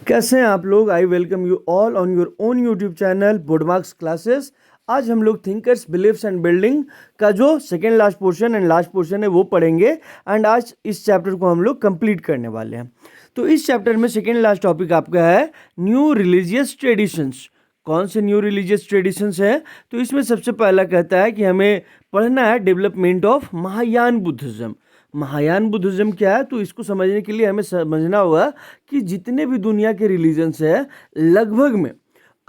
कैसे हैं आप लोग। I welcome you all on your own YouTube channel बुडमार्क्स क्लासेस। आज हम लोग थिंकर्स बिलीव्स एंड बिल्डिंग का जो second last portion and last portion है वो पढ़ेंगे एंड आज इस चैप्टर को हम लोग कंप्लीट करने वाले हैं। तो इस चैप्टर में सेकेंड लास्ट टॉपिक आपका है न्यू रिलीजियस ट्रेडिशंस। कौन से न्यू रिलीजियस ट्रेडिशंस हैं? तो इसमें सबसे पहला कहता है कि हमें पढ़ना है development of Mahayana Buddhism. Mahayana Buddhism क्या है? तो इसको समझने के लिए हमें समझना होगा कि जितने भी दुनिया के रिलीजन्स है लगभग में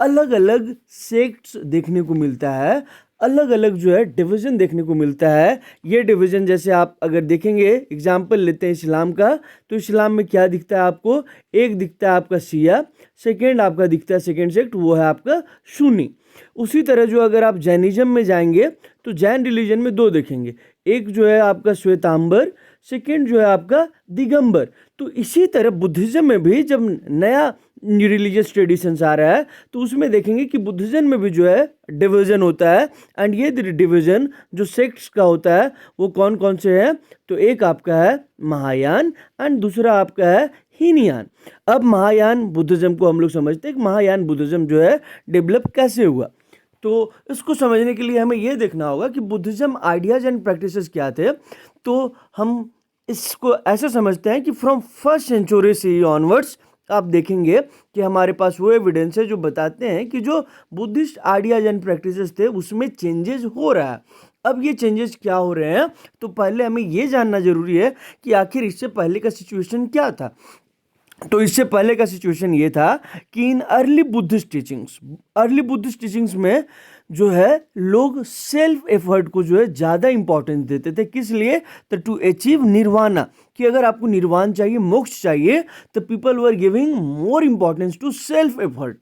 अलग अलग सेक्ट्स देखने को मिलता है, अलग अलग जो है डिवीजन देखने को मिलता है। ये डिवीजन जैसे आप अगर देखेंगे, एग्जाम्पल लेते हैं इस्लाम का, तो इस्लाम में क्या दिखता है आपको? एक दिखता है आपका शिया, सेकेंड आपका दिखता है सेकेंड सेक्ट, वो है आपका सुन्नी। उसी तरह जो अगर आप जैनिज्म में जाएंगे तो जैन रिलीजन में दो देखेंगे, एक जो है आपका श्वेतांबर, सेकेंड जो है आपका दिगंबर। तो इसी तरह बुद्धिज्म में भी जब नया रिलीजियस ट्रेडिशंस आ रहा है तो उसमें देखेंगे कि बुद्धिज्म में भी जो है डिवीजन होता है एंड ये डिवीजन जो सेक्ट्स का होता है वो कौन कौन से हैं? तो एक आपका है महायान एंड दूसरा आपका है हीनयान। अब महायान बुद्धिज्म को हम लोग समझते हैं कि महायान बुद्धिज्म जो है डेवलप कैसे हुआ। तो इसको समझने के लिए हमें यह देखना होगा कि बुद्धिज्म आइडियाज एंड प्रैक्टिसेस क्या थे। तो हम इसको ऐसे समझते हैं कि फ्रॉम फर्स्ट सेंचुरी से ऑनवर्ड्स आप देखेंगे कि हमारे पास वो एविडेंस है जो बताते हैं कि जो बुद्धिस्ट आइडियाज एंड प्रैक्टिसेस थे उसमें चेंजेस हो रहा है। अब ये चेंजेस क्या हो रहे हैं? तो पहले हमें ये जानना जरूरी है कि आखिर इससे पहले का सिचुएशन क्या था। तो इससे पहले का सिचुएशन ये था कि इन अर्ली बुद्धिस्ट टीचिंग्स में जो है लोग सेल्फ एफर्ट को जो है ज़्यादा इंपॉर्टेंस देते थे। किस लिए? तो टू अचीव निर्वाणा, कि अगर आपको निर्वाण चाहिए, मोक्ष चाहिए, तो people were giving more importance to self effort.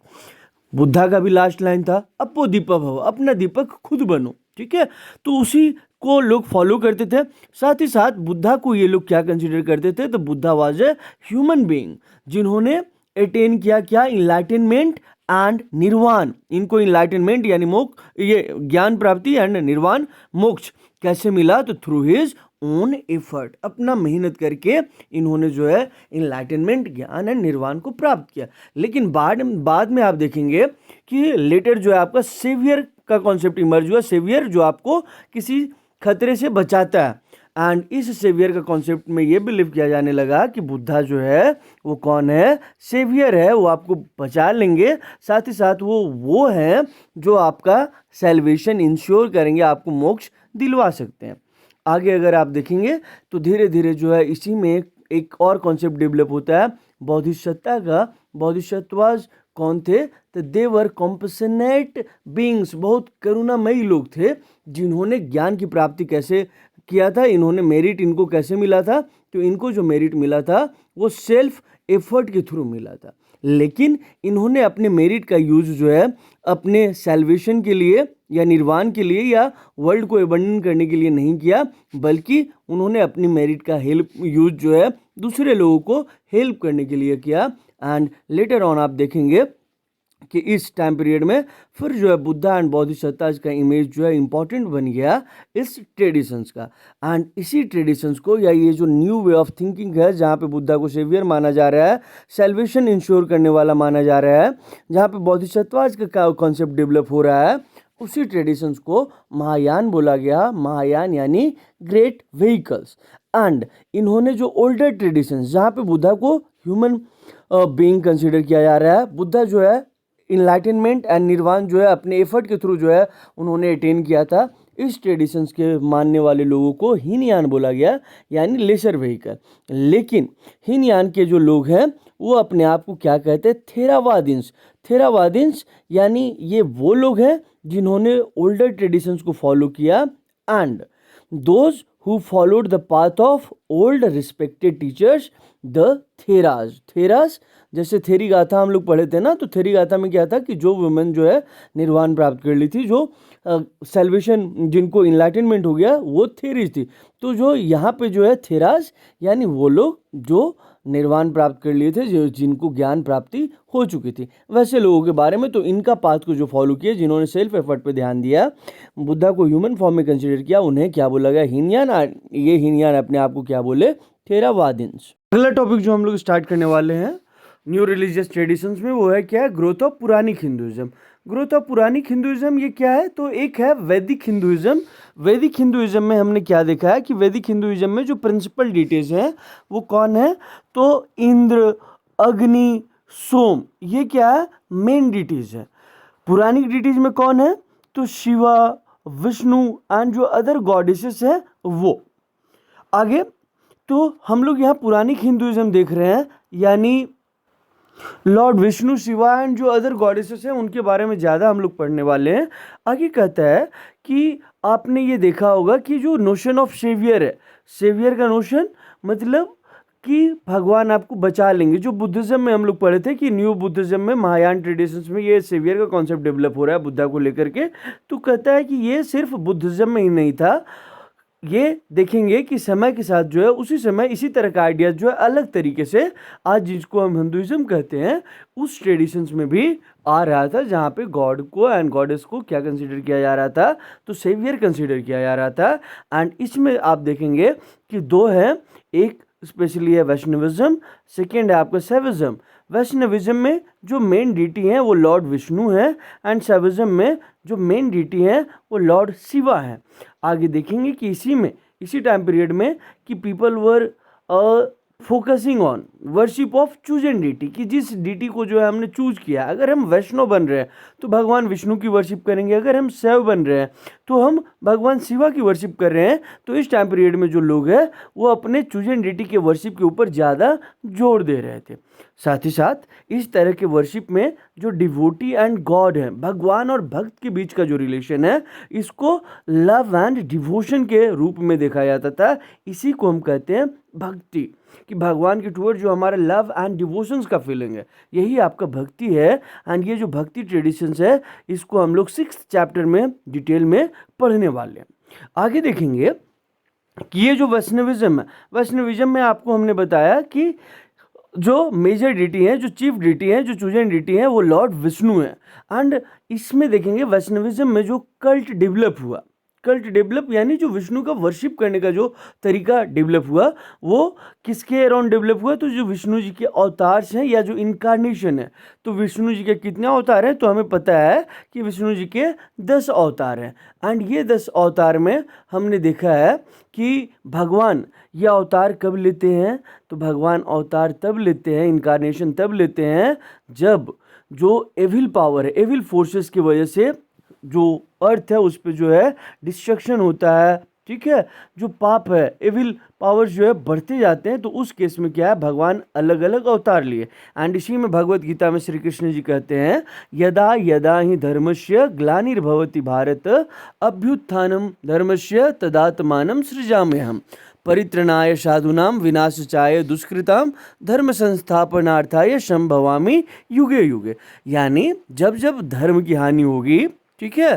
Buddha का भी लास्ट लाइन था, अपो दीपक भव, अपना दीपक खुद बनो। ठीक है, तो उसी को लोग फॉलो करते थे। साथ ही साथ बुद्धा को ये लोग क्या कंसीडर करते थे? तो Buddha was a human being जिन्होंने अटेन किया क्या? इनलाइटनमेंट एंड निर्वाण। इनको इनलाइटनमेंट यानी मोक्ष, ये ज्ञान प्राप्ति एंड निर्वाण मोक्ष कैसे मिला? तो थ्रू हिज ओन एफर्ट, अपना मेहनत करके इन्होंने जो है इनलाइटनमेंट, ज्ञान एंड निर्वाण को प्राप्त किया। लेकिन बाद में आप देखेंगे कि लेटर जो है आपका सेवियर का कॉन्सेप्ट इमर्ज हुआ। सेवियर जो आपको किसी खतरे से बचाता है एंड इस सेवियर का कॉन्सेप्ट में ये बिलीव किया जाने लगा कि बुद्धा जो है वो कौन है? सेवियर है, वो आपको बचा लेंगे। साथ ही साथ वो हैं जो आपका सैल्वेशन इंश्योर करेंगे, आपको मोक्ष दिलवा सकते हैं। आगे अगर आप देखेंगे तो धीरे धीरे जो है इसी में एक और कॉन्सेप्ट डेवलप होता है बोधिसत्ता का। बोधिसत्वाज कौन थे? तो दे वर कॉम्पैशनेट बीइंग्स, बहुत करुणामयी लोग थे जिन्होंने ज्ञान की प्राप्ति कैसे किया था, इन्होंने मेरिट इनको कैसे मिला था? तो इनको जो मेरिट मिला था वो सेल्फ एफर्ट के थ्रू मिला था। लेकिन इन्होंने अपने मेरिट का यूज जो है अपने सैल्वेशन के लिए या निर्वाण के लिए या वर्ल्ड को एबंडन करने के लिए नहीं किया, बल्कि उन्होंने अपनी मेरिट का हेल्प यूज जो है दूसरे लोगों को हेल्प करने के लिए किया। एंड लेटर ऑन आप देखेंगे कि इस टाइम पीरियड में फिर जो है बुद्धा एंड बोधिसत्ता का इमेज जो है इम्पॉर्टेंट बन गया इस ट्रेडिशंस का। एंड इसी ट्रेडिशंस को या ये जो न्यू वे ऑफ थिंकिंग है जहाँ पे बुद्धा को सेवियर माना जा रहा है, सैल्वेशन इंश्योर करने वाला माना जा रहा है, जहाँ पे बोधिसत्वाज का कॉन्सेप्ट डेवलप हो रहा है, उसी ट्रेडिशंस को महायान बोला गया। महायान यानी ग्रेट व्हीकल्स। एंड इन्होंने जो ओल्डर ट्रेडिशंस जहाँ पे बुद्धा को ह्यूमन बीइंग कंसिडर किया जा रहा है, बुद्धा जो है इनलाइटनमेंट एंड निर्वाण जो है अपने एफर्ट के थ्रू जो है उन्होंने अटेन किया था, इस ट्रेडिशंस के मानने वाले लोगों को हीनयान बोला गया यानी लेसर व्हीकल। लेकिन हीनयान के जो लोग हैं वो अपने आप को क्या कहते हैं? थेरावादिन्स। थेरावादिन्स यानी ये वो लोग हैं जिन्होंने ओल्डर ट्रेडिशंस को फॉलो किया and those who followed the path of old respected teachers, the थेराज। थेराज जैसे थेरी गाथा हम लोग पढ़े थे ना, तो थेरी गाथा में क्या था कि जो वुमेन जो है निर्वाण प्राप्त कर ली थी, जो सैल्वेशन जिनको इनलाइटनमेंट हो गया, वो थेरीज थी। तो जो यहाँ पे जो है थेराज यानी वो लोग जो निर्वाण प्राप्त कर लिए थे, जो जिनको ज्ञान प्राप्ति हो चुकी थी, वैसे लोगों के बारे में। तो इनका पाथ को जो फॉलो किया, जिन्होंने सेल्फ एफर्ट पे ध्यान दिया, बुद्धा को ह्यूमन फॉर्म में कंसिडर किया, उन्हें क्या बोला गया? हीनयान। ये हीनयान अपने आप को क्या बोले? थेरावादिन्स। अगला टॉपिक जो हम लोग स्टार्ट करने वाले हैं न्यू रिलीजियस ट्रेडिशंस में, वो है क्या है, growth of Puranic Hinduism. Growth of Puranic Hinduism ये क्या है, तो एक है वैदिक हिंदुइज्म। वैदिक हिंदुइज्म में हमने क्या देखा है कि वैदिक हिंदुइज्म में जो प्रिंसिपल डिटीज हैं वो कौन है, तो इंद्र, अग्नि, सोम, ये क्या है, मेन डिटीज है। पुरानिक डिटीज में कौन है, तो शिवा, विष्णु एंड जो अदर गॉडेसेस है वो। आगे तो हम लोग यहाँ पुरानिक हिंदुइज्म देख रहे हैं, यानी लॉर्ड विष्णु, शिवा एंड जो अदर गॉडेसेस हैं उनके बारे में ज़्यादा हम लोग पढ़ने वाले हैं। आगे कहता है कि आपने ये देखा होगा कि जो नोशन ऑफ सेवियर है, सेवियर का नोशन मतलब कि भगवान आपको बचा लेंगे। जो बुद्धिज्म में हम लोग पढ़े थे कि न्यू बुद्धिज्म में, महायान ट्रेडिशंस में ये सेवियर का कॉन्सेप्ट डेवलप हो रहा है बुद्धा को लेकर के, तो कहता है कि ये सिर्फ बुद्धिज्म में ही नहीं था। ये देखेंगे कि समय के साथ जो है उसी समय इसी तरह का आइडियाज जो है अलग तरीके से आज जिसको हम हिंदुइज्म कहते हैं उस ट्रेडिशंस में भी आ रहा था, जहाँ पे गॉड को एंड गॉडेस को क्या कंसीडर किया जा रहा था, तो सेवियर कंसीडर किया जा रहा था। एंड इसमें आप देखेंगे कि दो है, एक स्पेशली है वैष्णविज्म, सेकेंड है आपका शैविज्म। वैष्णविज्म में जो मेन डीटी हैं वो लॉर्ड विष्णु है एंड शैविज्म में जो मेन डीटी हैं वो लॉर्ड शिवा है। आगे देखेंगे कि इसी टाइम पीरियड में कि people were focusing on worship of chosen deity, कि जिस डीटी को जो है हमने चूज किया, अगर हम वैष्णव बन रहे हैं तो भगवान विष्णु की वर्शिप करेंगे, अगर हम शैव बन रहे हैं तो हम भगवान शिवा की वर्शिप कर रहे हैं। तो इस टाइम पीरियड में जो लोग हैं वो अपने चूजन डीटी के वर्शिप के ऊपर ज़्यादा जोर दे रहे थे। साथ ही साथ इस तरह के वर्शिप में जो डिवोटी एंड गॉड है, भगवान और भक्त के बीच का जो रिलेशन है, इसको लव एंड डिवोशन के रूप में देखा जाता था। इसी को हम कहते हैं भक्ति, कि भगवान के टुवर्ड जो हमारा लव एंड डिवोशंस का फीलिंग है, यही आपका भक्ति है। एंड ये जो भक्ति ट्रेडिशंस है इसको हम लोग 6th चैप्टर में डिटेल में पढ़ने वाले हैं। आगे देखेंगे कि ये जो वैष्णविज्म है, वैष्णविज्म में आपको हमने बताया कि जो मेजर डीटी हैं, जो चीफ डीटी हैं, जो चूजन डीटी हैं वो लॉर्ड विष्णु है। एंड इसमें देखेंगे वैष्णविज्म में जो कल्ट डेवलप हुआ, कल्ट डेवलप यानी जो विष्णु का वर्शिप करने का जो तरीका डेवलप हुआ वो किसके अराउंड डेवलप हुआ, तो जो विष्णु जी के अवतार हैं या जो इनकारनेशन है। तो विष्णु जी के कितने अवतार हैं, तो हमें पता है कि विष्णु जी के 10 अवतार हैं। एंड ये 10 अवतार में हमने देखा है कि भगवान ये अवतार कब लेते हैं, तो भगवान अवतार तब लेते हैं, इनकारनेशन तब लेते हैं जब जो एविल पावर है, एविल फोर्सेस की वजह से जो अर्थ है उस पर जो है डिस्ट्रक्शन होता है, ठीक है, जो पाप है, एविल पावर्स जो है बढ़ते जाते हैं। तो उस केस में क्या है, भगवान अलग अलग अवतार लिए। एंड इसी में भगवत गीता में श्री कृष्ण जी कहते हैं, यदा यदा ही धर्मस्य ग्लानिर्भवति भारत अभ्युत्थानम धर्मस्य तदात्मानं सृजाम्यहम् परित्रणाय साधूनां विनाशाय दुष्कृतां धर्म संस्थापनार्थाय संभवामि युगे युगे। यानी जब जब धर्म की हानि होगी, ठीक है,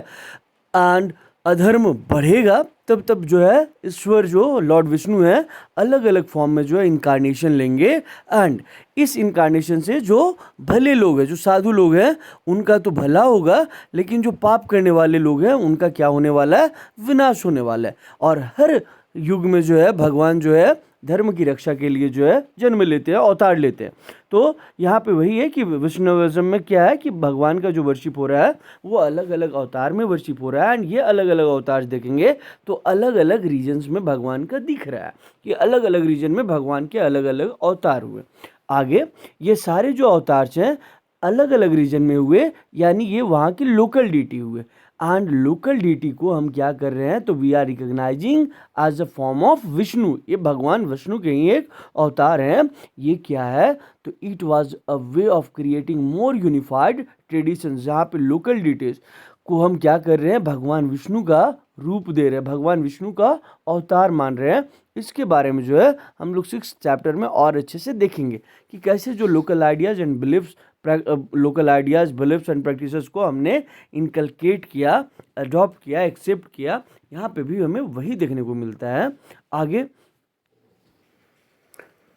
एंड अधर्म बढ़ेगा, तब तब जो है ईश्वर जो लॉर्ड विष्णु है अलग अलग फॉर्म में जो है इनकारनेशन लेंगे। एंड इस इनकारनेशन से जो भले लोग हैं, जो साधु लोग हैं, उनका तो भला होगा, लेकिन जो पाप करने वाले लोग हैं उनका क्या होने वाला है, विनाश होने वाला है। और हर युग में जो है भगवान जो है धर्म की रक्षा के लिए जो है जन्म लेते हैं, अवतार लेते हैं। तो यहाँ पे वही है कि वैष्णविज्म में क्या है कि भगवान का जो वर्शिप हो रहा है वो अलग अलग अवतार में वर्शिप हो रहा है। एंड ये अलग अलग अवतार देखेंगे तो अलग अलग रीजन्स में भगवान का दिख रहा है कि अलग अलग रीजन में भगवान के अलग अलग अवतार हुए। आगे ये सारे जो अवतार हैं अलग अलग रीजन में हुए, यानी ये वहाँ की लोकल डीटी हुए। एंड लोकल डीटी को हम क्या कर रहे हैं, तो we are recognising as a form of Vishnu. ये भगवान विष्णु के ही एक अवतार हैं। ये क्या है, तो it was a way of creating more unified tradition, जहाँ पे लोकल डीटीज को हम क्या कर रहे हैं, भगवान विष्णु का रूप दे रहे हैं, भगवान विष्णु का अवतार मान रहे हैं। इसके बारे में जो है हम लोग 6th चैप्टर में और अच्छे से देखेंगे कि कैसे जो local ideas and beliefs, local ideas, beliefs and practices को हमने इनकलकेट किया, अडॉप्ट किया, एक्सेप्ट किया। यहाँ पे भी हमें वही देखने को मिलता है। आगे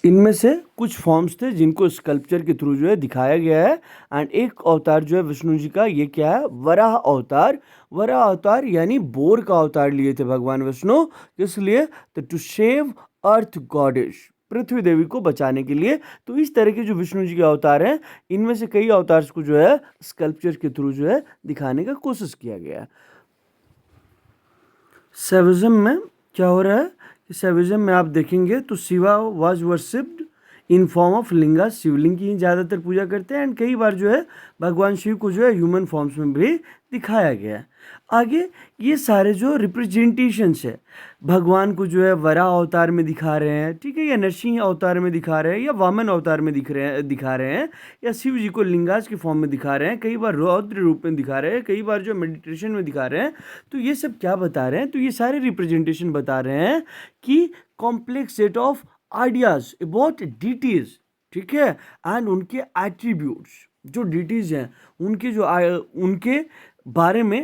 इनमें से कुछ फॉर्म्स थे जिनको स्कल्पचर के थ्रू जो है दिखाया गया है। एंड एक अवतार जो है विष्णु जी का, ये क्या है, वराह अवतार। वराह अवतार यानी बोर का अवतार लिए थे भगवान विष्णु, इसलिए तो टू सेव अर्थ गॉडेस, पृथ्वी देवी को बचाने के लिए। तो इस तरह के जो विष्णु जी के अवतार हैं, इनमें से कई अवतार को जो है स्कल्पचर के थ्रू जो है दिखाने का कोशिश किया गया है। शैविज्म में क्या हो रहा है कि शैविज्म में आप देखेंगे तो Shiva was worshipped in form of linga, शिवलिंग की ही ज़्यादातर पूजा करते हैं, एंड कई बार जो है भगवान शिव को जो है ह्यूमन फॉर्म्स में भी दिखाया गया है। आगे ये सारे जो रिप्रेजेंटेशंस है, भगवान को जो है वराह अवतार में दिखा रहे हैं, ठीक है, या नरसिंह अवतार में दिखा रहे हैं, या वामन अवतार में दिखा रहे हैं, या शिव जी को लिंगाज के फॉर्म में दिखा रहे हैं, कई बार रौद्र रूप में दिखा रहे हैं, कई बार जो मेडिटेशन में दिखा रहे हैं। तो ये सब क्या बता रहे हैं? तो ये सारे रिप्रेजेंटेशन बता रहे हैं कि complex set of ideas about deities, ठीक है, एंड उनके एट्रीब्यूट्स, जो डीटीज हैं उनके जो उनके बारे में,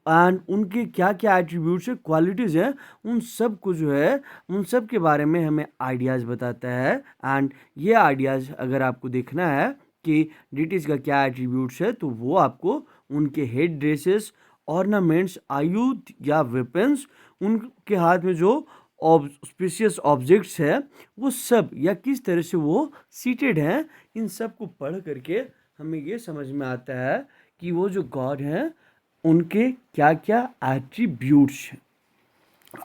एंड उनके क्या क्या एट्रीब्यूट्स है, क्वालिटीज़ हैं, उन सब को जो है उन सब के बारे में हमें आइडियाज़ बताता है। एंड ये आइडियाज़ अगर आपको देखना है कि डीटीज का क्या एट्रीब्यूट्स है, तो वो आपको उनके हेड ड्रेसेस, ऑर्नामेंट्स, आयुध या वेपन्स, उनके हाथ में जो ऑस्पिशियस ऑब्जेक्ट्स है, वो सब, या किस तरह से वो सीटेड हैं, इन सब को पढ़ करके हमें ये समझ में आता है कि वो जो गॉड हैं उनके क्या क्या एट्रीब्यूट्स हैं।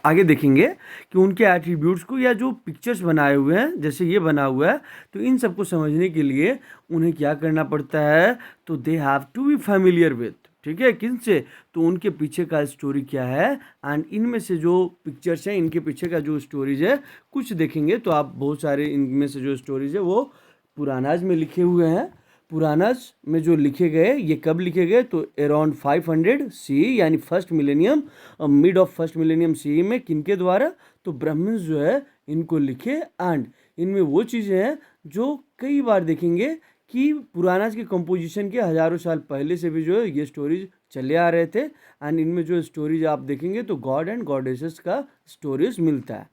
आगे देखेंगे कि उनके एट्रीब्यूट्स को, या जो पिक्चर्स बनाए हुए हैं जैसे ये बना हुआ है, तो इन सबको समझने के लिए उन्हें क्या करना पड़ता है? तो they have to be familiar with, ठीक है, किन से? तो उनके पीछे का स्टोरी क्या है, एंड इनमें से जो पिक्चर्स हैं इनके पीछे का जो स्टोरीज है कुछ देखेंगे तो आप बहुत सारे इनमें से जो स्टोरीज है वो पुरानाज में लिखे हुए हैं। पुरानाज में जो लिखे गए, ये कब लिखे गए? तो अराउंड 500 सी, यानी first millennium, mid of first millennium C में। किनके द्वारा? तो ब्राह्मण्स जो है इनको लिखे, एंड इनमें वो चीज़ें हैं जो कई बार देखेंगे कि पुरानाज के कंपोजिशन के हज़ारों साल पहले से भी जो है ये स्टोरीज चले आ रहे थे। एंड इनमें जो स्टोरीज आप देखेंगे तो गॉड एंड गॉडेसेस का स्टोरीज मिलता है।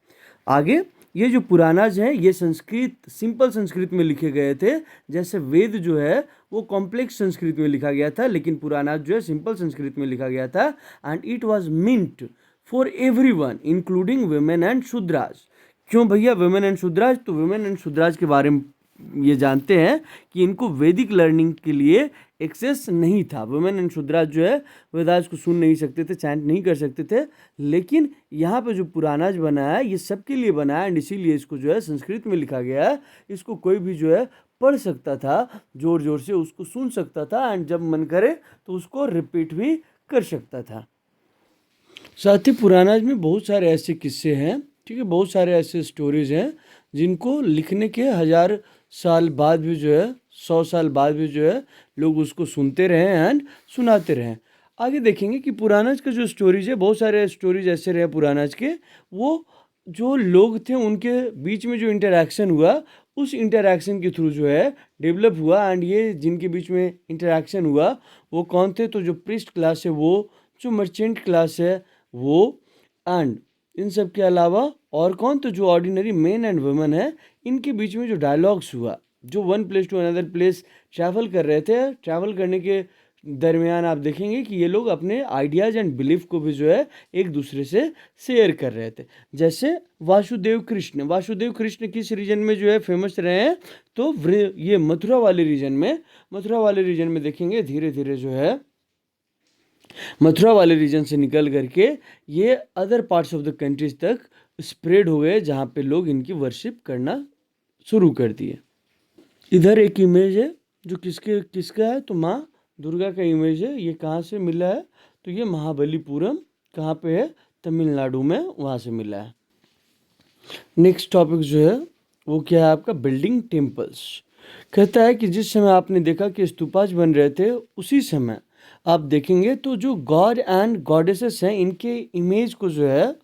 आगे ये जो पुरानाज हैं ये संस्कृत, सिंपल संस्कृत में लिखे गए थे। जैसे वेद जो है वो कॉम्प्लेक्स संस्कृत में लिखा गया था, लेकिन पुरानाज जो है सिंपल संस्कृत में लिखा गया था। And it was meant for everyone including women and Shudras. क्यों भैया वुमेन एंड शूद्राज? तो वुमेन एंड शूद्राज के बारे में ये जानते हैं कि इनको वैदिक लर्निंग के लिए एक्सेस नहीं था। वुमेन एंड शूद्राज जो है वेदास को सुन नहीं सकते थे, चैंट नहीं कर सकते थे, लेकिन यहाँ पे जो पुरानाज बना है ये सबके लिए बना है, एंड इसीलिए इसको जो है संस्कृत में लिखा गया है। इसको कोई भी जो है पढ़ सकता था, जोर जोर से उसको सुन सकता था, एंड जब मन करे तो उसको रिपीट भी कर सकता था। साथ ही पुरानाज में बहुत सारे ऐसे किस्से हैं, ठीक है, बहुत सारे ऐसे स्टोरीज हैं जिनको लिखने के 1000 साल बाद भी जो है, 100 साल बाद भी जो है लोग उसको सुनते रहे एंड सुनाते रहे। आगे देखेंगे कि पुरानाज का जो स्टोरीज है, बहुत सारे स्टोरीज ऐसे रहे पुरानाज के, वो जो लोग थे उनके बीच में जो इंटरेक्शन हुआ, उस इंटरेक्शन के थ्रू जो है डेवलप हुआ। एंड ये जिनके बीच में इंटरेक्शन हुआ वो कौन थे? तो जो प्रिस्ट क्लास है वो, जो मर्चेंट क्लास है वो, एंड इन सब के अलावा और कौन? तो जो ऑर्डिनरी मेन एंड वुमेन है, इनके बीच में जो डायलॉग्स हुआ, जो one place to another place travel कर रहे थे, ट्रैवल करने के दरमियान आप देखेंगे कि ये लोग अपने आइडियाज़ एंड बिलीफ को भी जो है एक दूसरे से शेयर कर रहे थे। जैसे वासुदेव कृष्ण किस रीजन में जो है फेमस रहे हैं? तो ये मथुरा वाले रीजन में देखेंगे धीरे धीरे जो है मथुरा वाले रीजन से निकल करके ये other parts of the countries तक स्प्रेड हो गए, जहाँ पे लोग इनकी वर्शिप करना शुरू कर दिए। इधर एक इमेज है जो किसका है? तो माँ दुर्गा का इमेज है। ये कहाँ से मिला है? तो ये महाबलीपुरम, कहाँ पे है? तमिलनाडु में, वहाँ से मिला है। नेक्स्ट टॉपिक जो है वो क्या है आपका? Building temples. कहता है कि जिस समय आपने देखा कि स्तूपाज बन रहे थे, उसी समय आप देखेंगे तो जो गॉड एंड गॉडेसेस हैं, इनके इमेज को जो है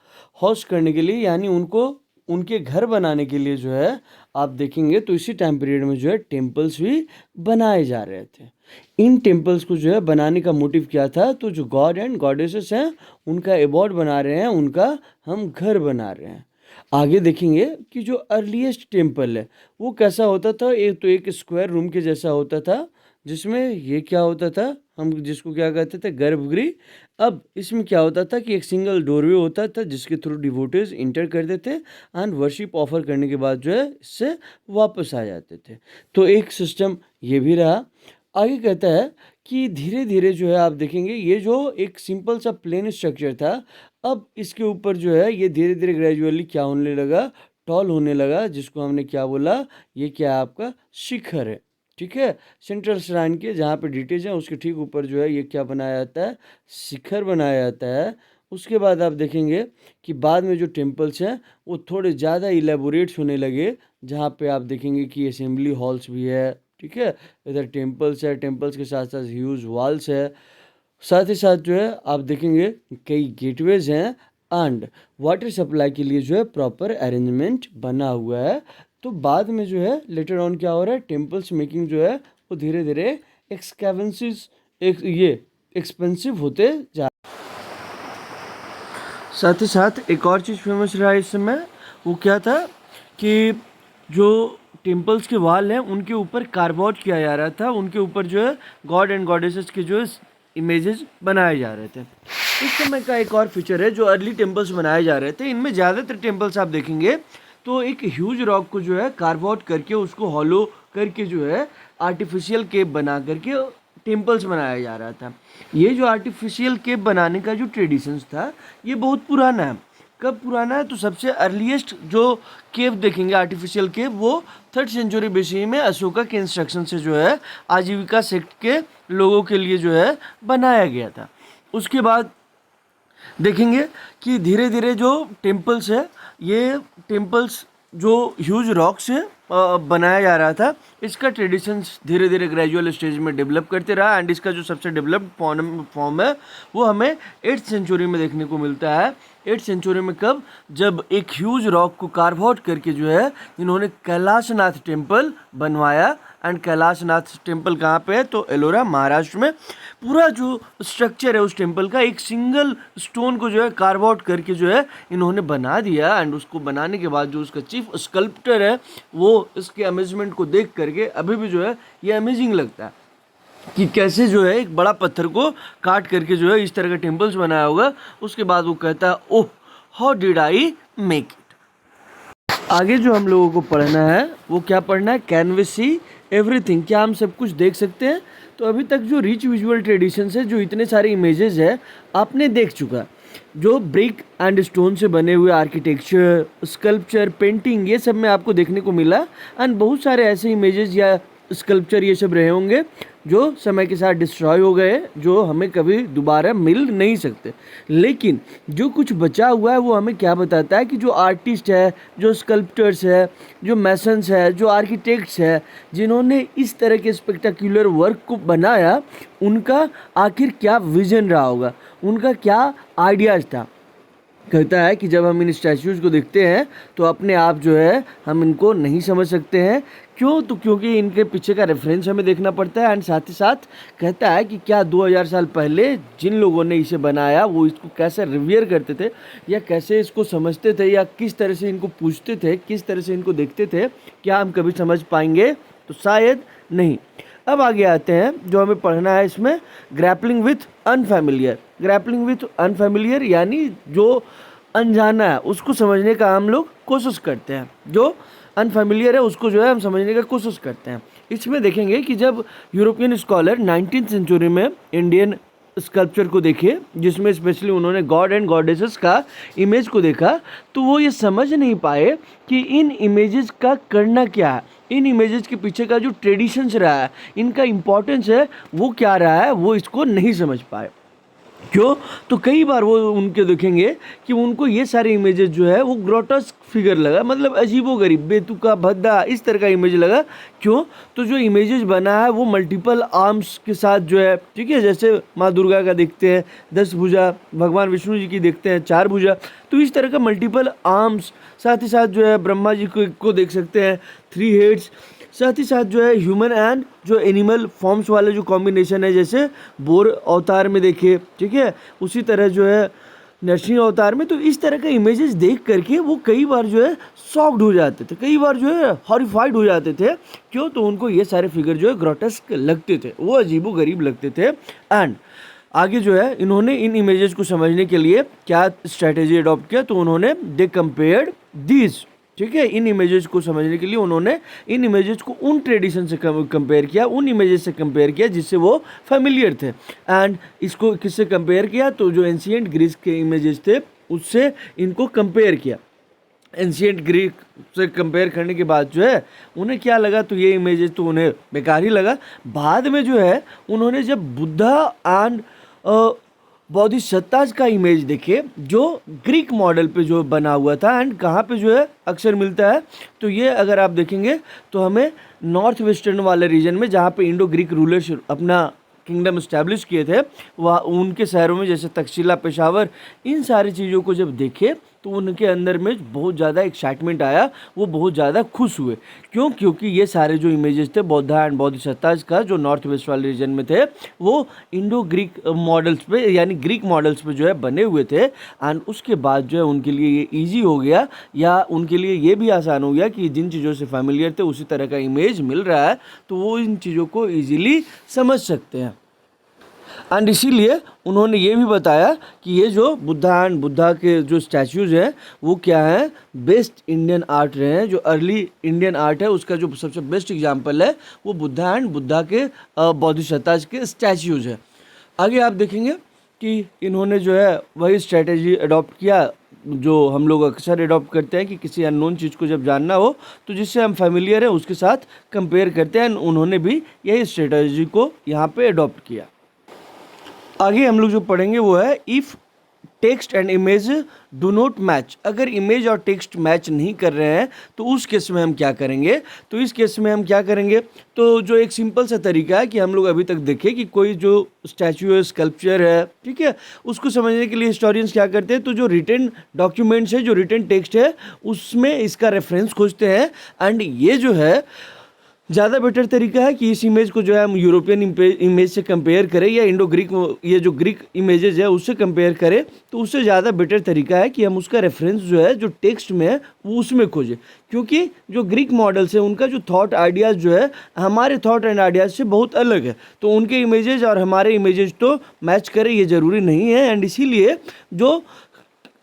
होस्ट करने के लिए, यानी उनको उनके घर बनाने के लिए जो है आप देखेंगे तो इसी टाइम पीरियड में जो है टेम्पल्स भी बनाए जा रहे थे। इन टेम्पल्स को जो है बनाने का मोटिव क्या था? तो जो गॉड एंड गॉडेसेस हैं उनका एबॉर्ड बना रहे हैं, उनका हम घर बना रहे हैं। आगे देखेंगे कि जो अर्लीस्ट टेम्पल है वो कैसा होता था? एक स्क्वायर रूम के जैसा होता था, जिसमें ये क्या होता था, हम जिसको क्या कहते थे, गर्भगृह। अब इसमें क्या होता था कि एक सिंगल डोरवे होता था जिसके थ्रू डिवोटीज इंटर करते थे एंड वर्शिप ऑफर करने के बाद जो है इससे वापस आ जाते थे। तो एक सिस्टम ये भी रहा। आगे कहता है कि धीरे धीरे जो है आप देखेंगे ये जो एक सिंपल सा प्लेन स्ट्रक्चर था, अब इसके ऊपर जो है ये धीरे धीरे ग्रेजुअली क्या होने लगा, टॉल होने लगा, जिसको हमने क्या बोला, ये क्या है आपका शिखर है। ठीक है, सेंट्रल श्राइन के जहाँ पे डिटेल्स हैं उसके ठीक ऊपर जो है ये क्या बनाया जाता है, शिखर बनाया जाता है। उसके बाद आप देखेंगे कि बाद में जो टेम्पल्स हैं वो थोड़े ज़्यादा इलेबोरेट्स होने लगे, जहाँ पे आप देखेंगे कि असेंबली हॉल्स भी है। ठीक है, इधर टेम्पल्स है, टेम्पल्स के साथ साथ ह्यूज वॉल्स है, साथ ही साथ जो है आप देखेंगे कई गेटवेज हैं एंड वाटर सप्लाई के लिए जो है प्रॉपर अरेंजमेंट बना हुआ है। तो बाद में जो है लेटर ऑन क्या हो रहा है, टेम्पल्स मेकिंग जो है वो धीरे धीरे एक्सपेंसिव होते जा। साथ ही साथ एक और चीज़ फेमस रहा इस समय, वो क्या था कि जो टेम्पल्स के वाल हैं उनके ऊपर कार्व आउट किया जा रहा था, उनके ऊपर जो है गॉड एंड गॉडेसेस के जो है इमेजेस बनाए जा रहे थे। इस समय का एक और फीचर है, जो अर्ली टेम्पल्स बनाए जा रहे थे इनमें ज़्यादातर टेम्पल्स आप देखेंगे तो एक ह्यूज रॉक को जो है कार्व आउट करके उसको हॉलो करके जो है आर्टिफिशियल केप बना करके टेम्पल्स बनाया जा रहा था। ये जो आर्टिफिशियल केप बनाने का जो ट्रेडिशंस था ये बहुत पुराना है। कब पुराना है, तो सबसे अर्लीस्ट जो केव देखेंगे आर्टिफिशियल केव वो 3rd सेंचुरी बीसी में अशोका के इंस्ट्रक्शन से जो है आजीविका सेक्ट के लोगों के लिए जो है बनाया गया था। उसके बाद देखेंगे कि धीरे धीरे जो टेम्पल्स है, ये टेम्पल्स जो ह्यूज रॉक से बनाया जा रहा था, इसका ट्रेडिशंस धीरे धीरे ग्रेजुअल स्टेज में डेवलप करते रहा एंड इसका जो सबसे डेवलप्ड फॉर्म है वो हमें 8th सेंचुरी में देखने को मिलता है। 8th सेंचुरी में कब, जब एक ह्यूज रॉक को कार्व आउट करके जो है इन्होंने कैलाशनाथ टेम्पल बनवाया एंड कैलाशनाथ टेम्पल कहाँ पे है, तो एलोरा महाराष्ट्र में। पूरा जो स्ट्रक्चर है उस टेम्पल का एक सिंगल स्टोन को जो है कार्व आउट करके जो है इन्होंने बना दिया एंड उसको बनाने के बाद जो उसका चीफ स्कल्प्टर है वो इसके अमेजमेंट को देख करके अभी भी जो है ये अमेजिंग लगता है कि कैसे जो है एक बड़ा पत्थर को काट करके जो है इस तरह का टेम्पल्स बनाया होगा। उसके बाद वो कहता है oh how did I make it. आगे जो हम लोगों को पढ़ना है वो क्या पढ़ना है, कैन वी सी एवरीथिंग, क्या हम सब कुछ देख सकते हैं। तो अभी तक जो रिच विजुअल ट्रेडिशंस है, जो इतने सारे इमेजेस है आपने देख चुका, जो ब्रिक एंड स्टोन से बने हुए आर्किटेक्चर, स्कल्पचर, पेंटिंग, ये सब में आपको देखने को मिला एंड बहुत सारे ऐसे इमेजेस या स्कल्पचर ये सब रहे होंगे जो समय के साथ डिस्ट्रॉय हो गए, जो हमें कभी दोबारा मिल नहीं सकते। लेकिन जो कुछ बचा हुआ है वो हमें क्या बताता है कि जो आर्टिस्ट है, जो स्कल्पटर्स है, जो मैसन्स है, जो आर्किटेक्ट्स है, जिन्होंने इस तरह के स्पेक्टाकुलर वर्क को बनाया, उनका आखिर क्या विजन रहा होगा, उनका क्या आइडियाज़ था। कहता है कि जब हम इन स्टैचूज़ को देखते हैं तो अपने आप जो है हम इनको नहीं समझ सकते हैं। क्यों, तो क्योंकि इनके पीछे का रेफरेंस हमें देखना पड़ता है एंड साथ ही साथ कहता है कि क्या 2000 साल पहले जिन लोगों ने इसे बनाया वो इसको कैसे रिवियर करते थे या कैसे इसको समझते थे या किस तरह से इनको पूछते थे, किस तरह से इनको देखते थे, क्या हम कभी समझ पाएंगे, तो शायद नहीं। अब आगे आते हैं जो हमें पढ़ना है इसमें, grappling with unfamiliar. Grappling with unfamiliar यानी जो अनजाना है उसको समझने का हम लोग कोशिश करते हैं, जो अनफैमिलियर है उसको जो है हम समझने का कोशिश करते हैं। इसमें देखेंगे कि जब यूरोपियन स्कॉलर 19th सेंचुरी में इंडियन स्कल्पचर को देखे, जिसमें स्पेशली उन्होंने गॉड एंड गॉडेसेस का इमेज को देखा, तो वो ये समझ नहीं पाए कि इन इमेजेस का करना क्या है, इन इमेजेस के पीछे का जो ट्रेडिशंस रहा है, इनका इम्पोर्टेंस है वो क्या रहा है, वो इसको नहीं समझ पाए। क्यों, तो कई बार वो उनके देखेंगे कि उनको ये सारे इमेजेस जो है वो ग्रोटेस्क फिगर लगा, मतलब अजीबोगरीब, बेतुका, भद्दा, इस तरह का इमेज लगा। क्यों, तो जो इमेजेस बना है वो मल्टीपल आर्म्स के साथ जो है, ठीक है, जैसे माँ दुर्गा का देखते हैं 10 भुजा, भगवान विष्णु जी की देखते हैं 4 भुजा, तो इस तरह का मल्टीपल आर्म्स, साथ ही साथ जो है ब्रह्मा जी को देख सकते हैं 3 हेड्स, साथ ही साथ जो है ह्यूमन एंड जो एनिमल फॉर्म्स वाले जो कॉम्बिनेशन है, जैसे बोर अवतार में देखिए, ठीक है, उसी तरह जो है नरसिंह अवतार में, तो इस तरह का इमेजेस देख करके वो कई बार जो है शॉक्ड हो जाते थे, कई बार जो है हॉरिफाइड हो जाते थे। क्यों? तो उनको ये सारे फिगर जो है ग्रोटेस्क लगते थे, वो अजीबोगरीब लगते थे। एंड आगे जो है इन्होंने इन इमेजेस को समझने के लिए क्या स्ट्रेटेजी अडॉप्ट किया, तो उन्होंने दे कंपेयर्ड दीज, ठीक है, इन इमेजेस को समझने के लिए उन्होंने इन इमेजेस को उन ट्रेडिशन से कंपेयर किया, उन इमेजेस से कंपेयर किया जिससे वो फेमिलियर थे। एंड इसको किससे कंपेयर किया? तो जो एंशिएंट ग्रीस के इमेजेस थे उससे इनको कंपेयर किया। एंशिएंट ग्रीक से कंपेयर करने के बाद जो है उन्हें क्या लगा, तो ये इमेजेस तो उन्हें बेकार ही लगा। बाद में जो है उन्होंने जब बुद्धा एंड बोधिसत्ताज का इमेज देखे जो ग्रीक मॉडल पे जो बना हुआ था, एंड कहाँ पे जो है अक्सर मिलता है, तो ये अगर आप देखेंगे तो हमें नॉर्थ वेस्टर्न वाले रीजन में जहाँ पे इंडो ग्रीक रूलर्स अपना किंगडम इस्टेब्लिश किए थे, वह उनके शहरों में जैसे तक्षशिला, पेशावर, इन सारी चीज़ों को जब देखे तो उनके अंदर में बहुत ज़्यादा एक्साइटमेंट आया, वो बहुत ज़्यादा खुश हुए। क्यों? क्योंकि ये सारे जो इमेजेस थे बौद्धा एंड बोधिसत्ताज का जो नॉर्थ वेस्ट वाले रीजन में थे वो इंडो ग्रीक मॉडल्स पे यानी ग्रीक मॉडल्स पे जो है बने हुए थे। एंड उसके बाद जो है उनके लिए ये ईजी हो गया, या उनके लिए ये भी आसान हो गया कि जिन चीज़ों से फेमिलियर थे उसी तरह का इमेज मिल रहा है तो वो इन चीज़ों को ईजिली समझ सकते हैं। एंड इसीलिए उन्होंने ये भी बताया कि ये जो बुद्धा एंड बुद्धा के जो स्टैचूज़ हैं वो क्या हैं, बेस्ट इंडियन आर्ट रहे हैं। जो अर्ली इंडियन आर्ट है उसका जो सबसे बेस्ट एग्जांपल है वो बुद्धा एंड बुद्धा के बोधिसत्ताज के स्टैचूज़ है। आगे आप देखेंगे कि इन्होंने जो है वही स्ट्रेटेजी अडॉप्ट किया जो हम लोग अक्सर अडॉप्ट करते हैं कि किसी अननोन चीज़ को जब जानना हो तो जिससे हम फेमिलियर हैं उसके साथ कंपेयर करते हैं। उन्होंने भी यही स्ट्रेटेजी को यहाँ पे अडॉप्ट किया। आगे हम लोग जो पढ़ेंगे वो है if text and image do not match. अगर इमेज और टेक्स्ट मैच नहीं कर रहे हैं तो उस केस में हम क्या करेंगे? तो इस केस में हम क्या करेंगे, तो जो एक सिंपल सा तरीका है कि हम लोग अभी तक देखें कि कोई जो स्टैचू है, स्कल्पचर है, ठीक है, उसको समझने के लिए हिस्टोरियंस क्या करते हैं, तो जो रिटन डॉक्यूमेंट्स है, जो रिटन टेक्स्ट है उसमें इसका रेफरेंस खोजते हैं। एंड ये जो है ज़्यादा बेटर तरीका है कि इस इमेज को जो है हम यूरोपियन इमेज से कंपेयर करें या इंडो ग्रीक, ये जो ग्रीक इमेजेस है उससे कंपेयर करें, तो उससे ज़्यादा बेटर तरीका है कि हम उसका रेफरेंस जो है जो टेक्स्ट में है वो उसमें खोजें। क्योंकि जो ग्रीक मॉडल्स है उनका जो थॉट आइडियाज़ जो है हमारे थॉट एंड आइडियाज़ से बहुत अलग है, तो उनके इमेजेस और हमारे इमेजेस तो मैच करें ये ज़रूरी नहीं है। एंड इसीलिए जो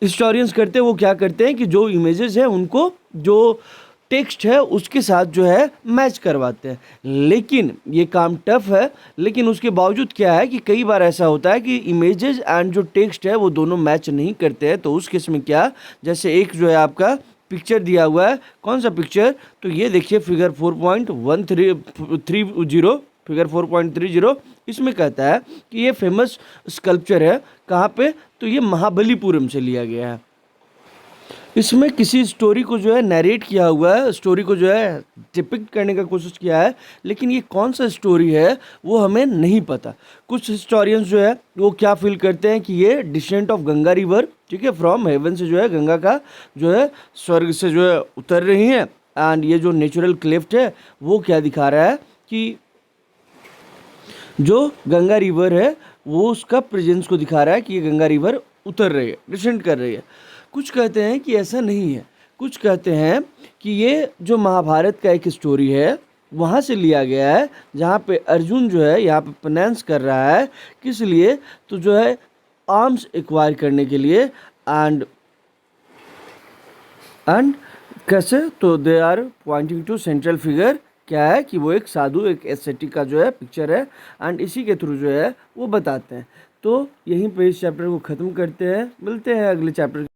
हिस्टोरियंस करते हैं वो क्या करते हैं कि जो इमेजेस है उनको जो टेक्स्ट है उसके साथ जो है मैच करवाते हैं। लेकिन ये काम टफ है, लेकिन उसके बावजूद क्या है कि कई बार ऐसा होता है कि इमेजेस एंड जो टेक्स्ट है वो दोनों मैच नहीं करते हैं। तो उस केस में क्या, जैसे एक जो है आपका पिक्चर दिया हुआ है, कौन सा पिक्चर, तो ये देखिए फिगर 4.1330, फिगर 4.30, इसमें कहता है कि ये फेमस स्कल्पचर है कहाँ पे, तो ये महाबलीपुरम से लिया गया है। इसमें किसी स्टोरी को जो है नरेट किया हुआ है, स्टोरी को जो है डिपिक्ट करने का कोशिश किया है, लेकिन ये कौन सा स्टोरी है वो हमें नहीं पता। कुछ हिस्टोरियंस जो है वो क्या फील करते हैं कि ये डिसेंट ऑफ गंगा रिवर, ठीक है, फ्रॉम हेवन से जो है गंगा का जो है स्वर्ग से जो है उतर रही है। एंड ये जो नेचुरल क्लिफ्ट है वो क्या दिखा रहा है कि जो गंगा रिवर है वो उसका प्रेजेंस को दिखा रहा है कि ये गंगा रिवर उतर रही है, डिसेंट कर रही है। कुछ कहते हैं कि ऐसा नहीं है, कुछ कहते हैं कि ये जो महाभारत का एक स्टोरी है वहाँ से लिया गया है, जहाँ पे अर्जुन जो है यहाँ पे प्रोनाउंस कर रहा है, किस लिए, तो जो है आर्म्स एक्वायर करने के लिए। एंड कैसे, तो they are pointing to central figure, क्या है कि वो एक साधु, एक एस्थेटिक का जो है पिक्चर है, एंड इसी के थ्रू जो है वो बताते हैं। तो यहीं पे इस चैप्टर को ख़त्म करते हैं, मिलते हैं अगले चैप्टर।